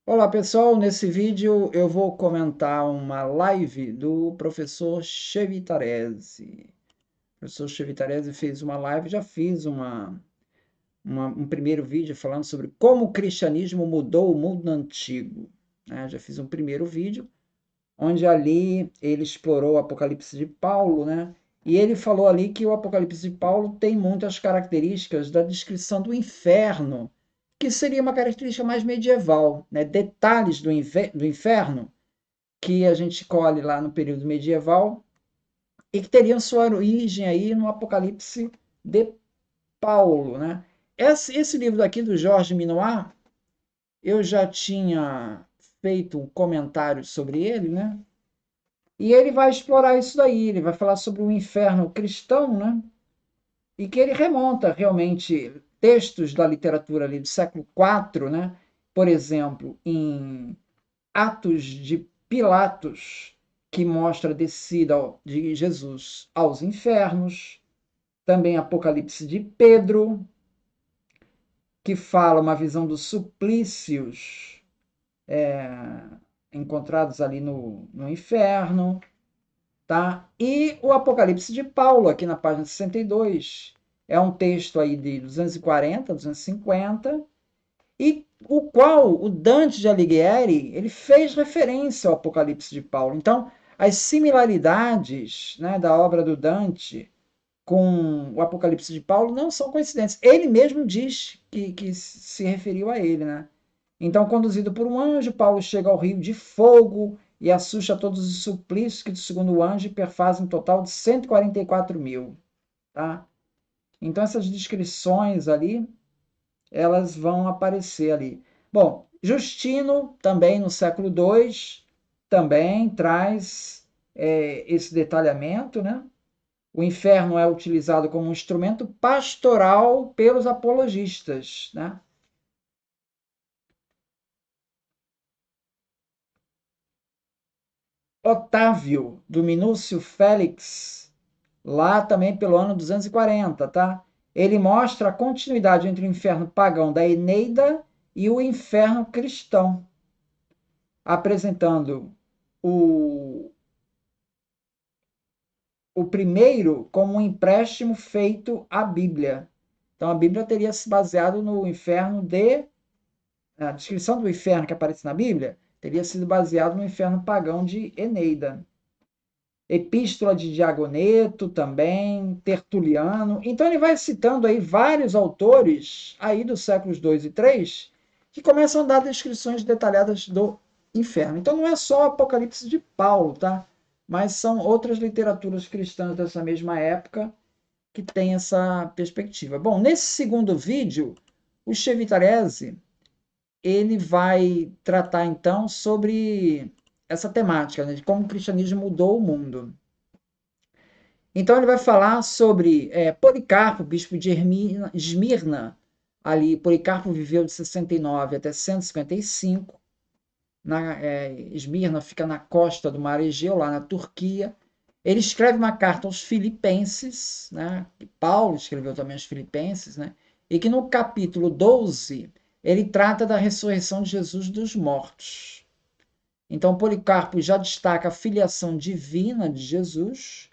Olá pessoal, nesse vídeo eu vou comentar uma live do professor Chevitarese. O professor Chevitarese fez uma live, já fiz um primeiro vídeo falando sobre como o cristianismo mudou o mundo antigo, né? Já fiz um primeiro vídeo, onde ali ele explorou o Apocalipse de Paulo, né? E ele falou ali que o Apocalipse de Paulo tem muitas características da descrição do inferno, que seria uma característica mais medieval, né? Detalhes do inferno que a gente colhe lá no período medieval e que teriam sua origem aí no Apocalipse de Paulo, né? Esse livro aqui do Jorge Minoir, eu já tinha feito um comentário sobre ele, né? E ele vai explorar isso daí, ele vai falar sobre o inferno cristão, né? E que ele remonta realmente textos da literatura ali do século IV, né? Por exemplo, em Atos de Pilatos, que mostra a descida de Jesus aos infernos, também Apocalipse de Pedro, que fala uma visão dos suplícios encontrados ali no inferno, tá? E o Apocalipse de Paulo, aqui na página 62, é um texto aí de 240, 250, e o qual o Dante de Alighieri ele fez referência ao Apocalipse de Paulo. Então, as similaridades, né, da obra do Dante com o Apocalipse de Paulo não são coincidentes. Ele mesmo diz que se referiu a ele, né? Então, conduzido por um anjo, Paulo chega ao rio de fogo e assusta todos os suplícios que, segundo o anjo, perfazem um total de 144 mil. Tá? Então, essas descrições ali, elas vão aparecer ali. Bom, Justino, também no século II, também traz esse detalhamento, né? O inferno é utilizado como um instrumento pastoral pelos apologistas, né? Otávio, do Minúcio Félix, lá também pelo ano 240, tá? Ele mostra a continuidade entre o inferno pagão da Eneida e o inferno cristão, apresentando o, o primeiro como um empréstimo feito à Bíblia. Então a Bíblia teria se baseado no inferno de a descrição do inferno que aparece na Bíblia teria sido baseado no inferno pagão de Eneida. Epístola de Diagoneto também, Tertuliano. Então ele vai citando aí vários autores aí dos séculos 2 e 3 que começam a dar descrições detalhadas do inferno. Então não é só o Apocalipse de Paulo, tá? Mas são outras literaturas cristãs dessa mesma época que têm essa perspectiva. Bom, nesse segundo vídeo, o Chevitarese ele vai tratar então sobre essa temática, né, de como o cristianismo mudou o mundo. Então ele vai falar sobre Policarpo, bispo de Esmirna, ali Policarpo viveu de 69 até 155, Esmirna fica na costa do Mar Egeu, lá na Turquia. Ele escreve uma carta aos Filipenses, né, que Paulo escreveu também aos Filipenses, né, e que no capítulo 12 ele trata da ressurreição de Jesus dos mortos. Então Policarpo já destaca a filiação divina de Jesus,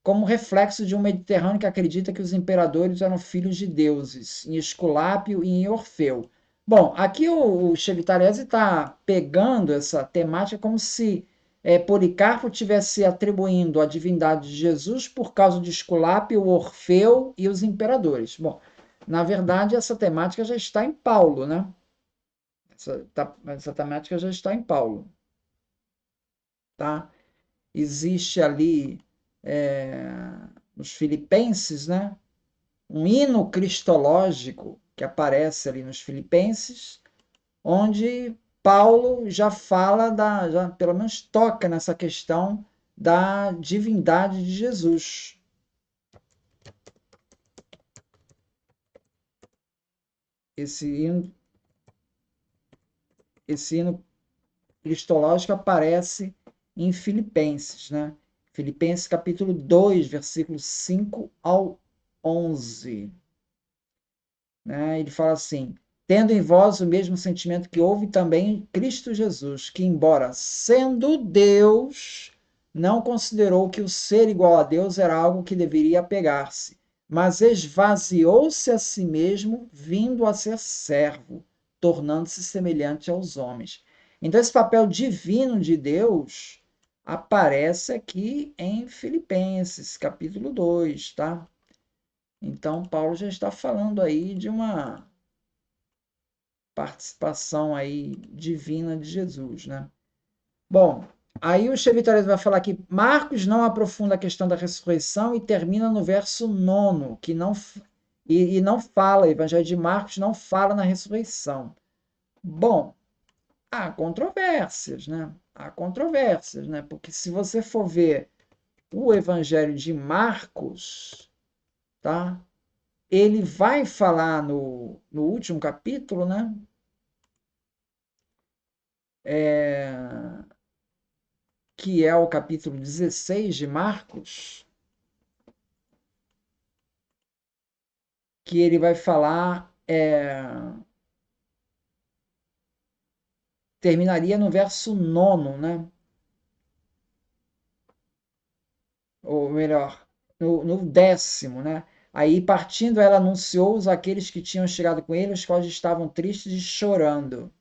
como reflexo de um Mediterrâneo que acredita que os imperadores eram filhos de deuses, em Esculápio e em Orfeu. Bom, aqui o Chevitarese está pegando essa temática como se Policarpo tivesse atribuindo a divindade de Jesus por causa de Esculápio, Orfeu e os imperadores. Bom, na verdade, essa temática já está em Paulo, né? Essa temática já está em Paulo, tá? Existe ali é, nos Filipenses, né? Um hino cristológico que aparece ali nos Filipenses, onde Paulo já fala já pelo menos toca nessa questão da divindade de Jesus. Esse hino, esse hino cristológico aparece em Filipenses, né? Filipenses capítulo 2, versículos 5 ao 11. Né? Ele fala assim: tendo em vós o mesmo sentimento que houve também em Cristo Jesus, que, embora sendo Deus, não considerou que o ser igual a Deus era algo que deveria apegar-se, mas esvaziou-se a si mesmo, vindo a ser servo, tornando-se semelhante aos homens. Então, esse papel divino de Deus aparece aqui em Filipenses, capítulo 2, tá? Então, Paulo já está falando aí de uma participação aí divina de Jesus, né? Bom, aí o Chevitarese vai falar que Marcos não aprofunda a questão da ressurreição e termina no verso 9, que não e não fala, o Evangelho de Marcos não fala na ressurreição. Bom, há controvérsias, né? Há controvérsias, né? Porque se você for ver o Evangelho de Marcos, tá? Ele vai falar no último capítulo, né? Que é o capítulo 16 de Marcos, que ele vai falar, terminaria no verso 9, né? Ou melhor, no 10º, né? Aí, partindo, ela anunciou-os àqueles que tinham chegado com ele, os quais estavam tristes e chorando.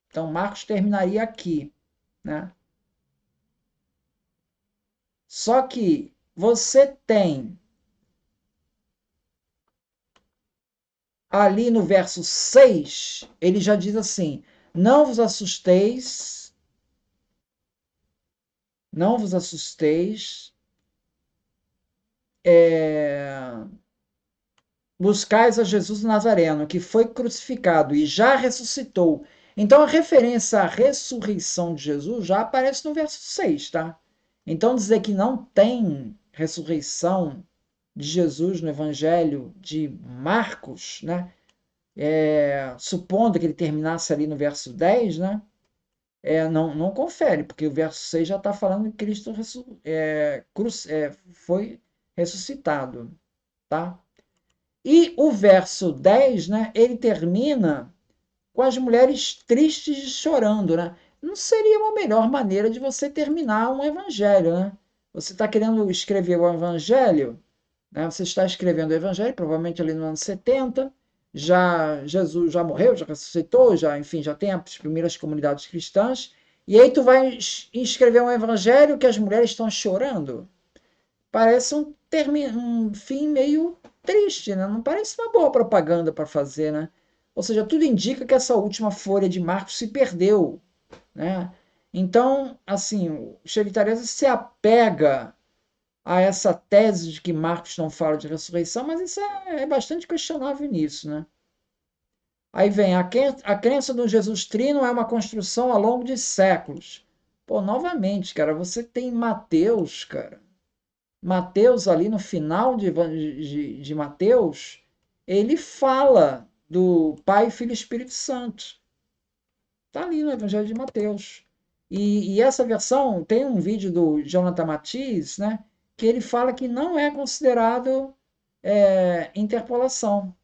Então, Marcos terminaria aqui, né? Só que você tem ali no verso 6, ele já diz assim: não vos assusteis, não vos assusteis, buscais a Jesus Nazareno, que foi crucificado e já ressuscitou. Então a referência à ressurreição de Jesus já aparece no verso 6, tá? Então dizer que não tem ressurreição de Jesus no Evangelho de Marcos, né? Supondo que ele terminasse ali no verso 10, né? Não confere, porque o verso 6 já está falando que Cristo foi ressuscitado, tá? E o verso 10, né, ele termina com as mulheres tristes e chorando, né? Não seria uma melhor maneira de você terminar um evangelho, né? Você está querendo escrever o evangelho, né? Você está escrevendo o evangelho, provavelmente ali no ano 70, já Jesus já morreu, já ressuscitou, já, enfim, já tem as primeiras comunidades cristãs, e aí tu vai escrever um evangelho que as mulheres estão chorando. Parece um fim meio triste, né? Não parece uma boa propaganda para fazer, né? Ou seja, tudo indica que essa última folha de Marcos se perdeu, né? Então, assim, o Chevitarese se apega a essa tese de que Marcos não fala de ressurreição, mas isso é bastante questionável nisso, né? Aí vem, a crença no Jesus Trino é uma construção ao longo de séculos. Pô, novamente, cara, você tem Mateus, cara. Mateus, ali no final de Mateus, ele fala do Pai, Filho e Espírito Santo. Está ali no Evangelho de Mateus. E essa versão tem um vídeo do Jonathan Matiz, né, que ele fala que não é considerado interpolação,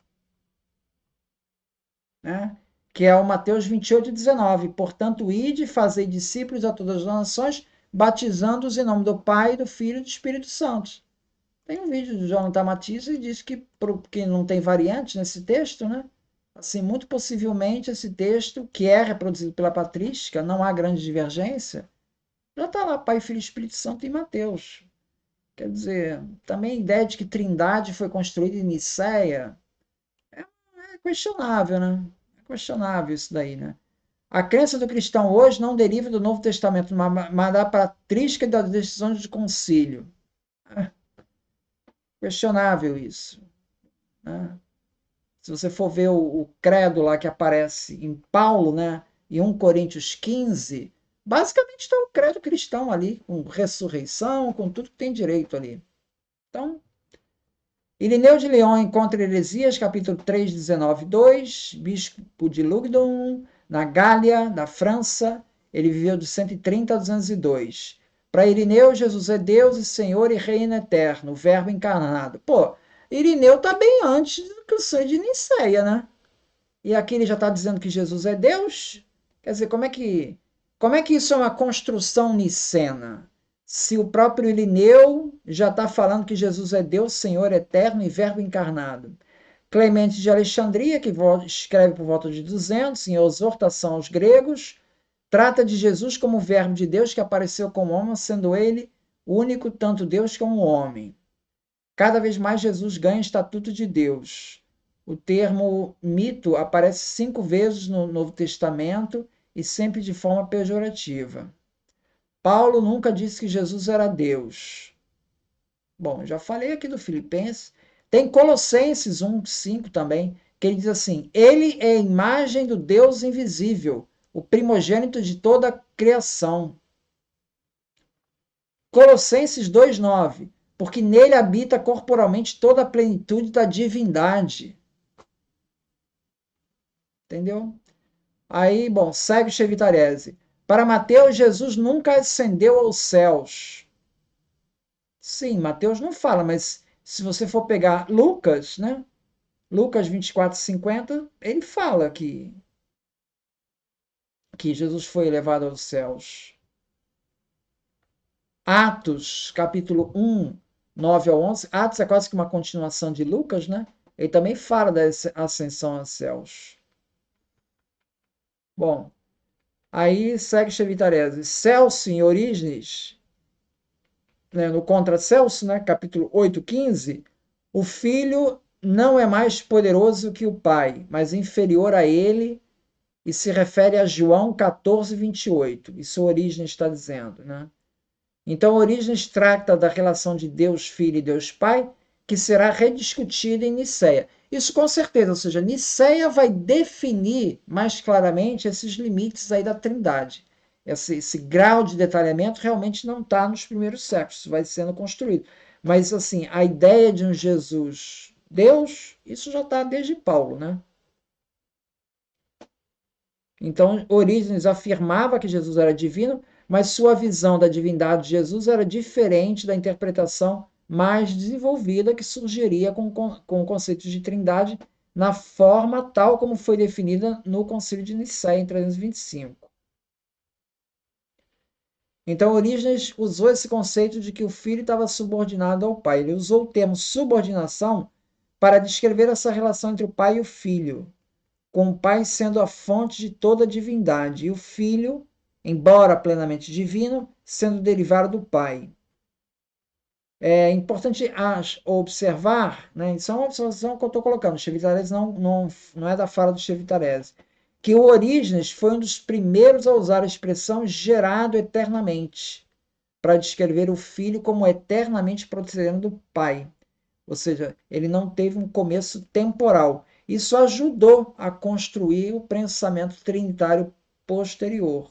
né, que é o Mateus 28:19. Portanto, ide e fazei discípulos a todas as nações, batizando-os em nome do Pai, do Filho e do Espírito Santo. Tem um vídeo do Jonathan Matias e diz que não tem variante nesse texto, né? Assim, muito possivelmente esse texto, que é reproduzido pela patrística, não há grande divergência, já está lá Pai, Filho e Espírito Santo em Mateus. Quer dizer, também a ideia de que Trindade foi construída em Nicéia é questionável, né? É questionável isso daí, né? A crença do cristão hoje não deriva do Novo Testamento, mas da patrística e das decisões de concílio. É questionável isso, né? Se você for ver o credo lá que aparece em Paulo, né, em 1 Coríntios 15, basicamente está o credo cristão ali, com ressurreição, com tudo que tem direito ali. Então, Irineu de Leão encontra Heresias, capítulo 3, 19:2, bispo de Lugdunum, na Gália, da França. Ele viveu de 130 a 202. Para Irineu, Jesus é Deus e Senhor e Reino eterno, o Verbo encarnado. Pô, Irineu está bem antes do que o sangue de Nicéia, né? e aqui ele já está dizendo que Jesus é Deus. Quer dizer, como é que isso é uma construção nicena? Se o próprio Irineu já está falando que Jesus é Deus, Senhor eterno e Verbo encarnado. Clemente de Alexandria, que escreve por volta de 200, em exortação aos gregos, trata de Jesus como o Verbo de Deus que apareceu como homem, sendo ele único, tanto Deus como homem. Cada vez mais Jesus ganha estatuto de Deus. O termo mito aparece 5 vezes no Novo Testamento e sempre de forma pejorativa. Paulo nunca disse que Jesus era Deus. Bom, já falei aqui do Filipenses. Tem Colossenses 1:5 também, que ele diz assim: Ele é a imagem do Deus invisível, o primogênito de toda a criação. Colossenses 2:9, porque nele habita corporalmente toda a plenitude da divindade. Entendeu? Aí, bom, segue o Chevitarese. Para Mateus, Jesus nunca ascendeu aos céus. Sim, Mateus não fala, mas se você for pegar Lucas, né? Lucas 24:50, ele fala que Jesus foi elevado aos céus. Atos, capítulo 1, 9 ao 11. Atos é quase que uma continuação de Lucas, né? Ele também fala da ascensão aos céus. Bom, aí segue Chevitarese. Celso em Orígenes, né, no Contra Celso, né, capítulo 8:15, o filho não é mais poderoso que o pai, mas inferior a ele, e se refere a João 14:28. Isso Orígenes está dizendo, né? Então, Orígenes trata da relação de Deus Filho e Deus Pai, que será rediscutida em Nicéia. Isso com certeza, ou seja, Nicéia vai definir mais claramente esses limites aí da Trindade. Esse grau de detalhamento realmente não está nos primeiros séculos, isso vai sendo construído. Mas, assim, a ideia de um Jesus Deus, isso já está desde Paulo, né? Então, Orígenes afirmava que Jesus era divino, mas sua visão da divindade de Jesus era diferente da interpretação mais desenvolvida que surgiria com o conceito de trindade na forma tal como foi definida no Concílio de Nicéia em 325. Então, Orígenes usou esse conceito de que o filho estava subordinado ao pai. Ele usou o termo subordinação para descrever essa relação entre o pai e o filho, com o Pai sendo a fonte de toda a divindade, e o Filho, embora plenamente divino, sendo derivado do Pai. É importante observar, né, isso é uma observação que eu estou colocando, Chevitarese não é da fala do Chevitarese, que o Orígenes foi um dos primeiros a usar a expressão gerado eternamente, para descrever o Filho como eternamente procedendo do Pai. Ou seja, ele não teve um começo temporal. Isso ajudou a construir o pensamento trinitário posterior.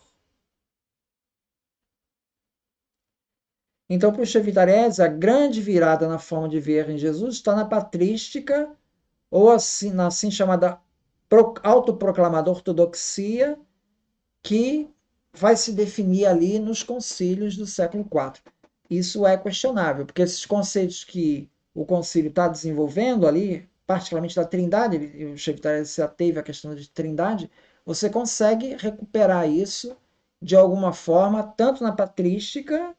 Então, para o Chevitarese, a grande virada na forma de ver em Jesus está na patrística, ou assim, na assim chamada autoproclamada ortodoxia, que vai se definir ali nos concílios do século IV. Isso é questionável, porque esses conceitos que o concílio está desenvolvendo ali, particularmente da trindade, o Chevitarese se ateve à questão de trindade, você consegue recuperar isso de alguma forma, tanto na patrística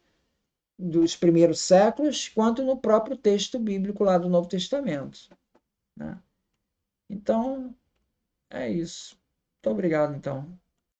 dos primeiros séculos, quanto no próprio texto bíblico lá do Novo Testamento, né? Então, é isso. Muito obrigado, então.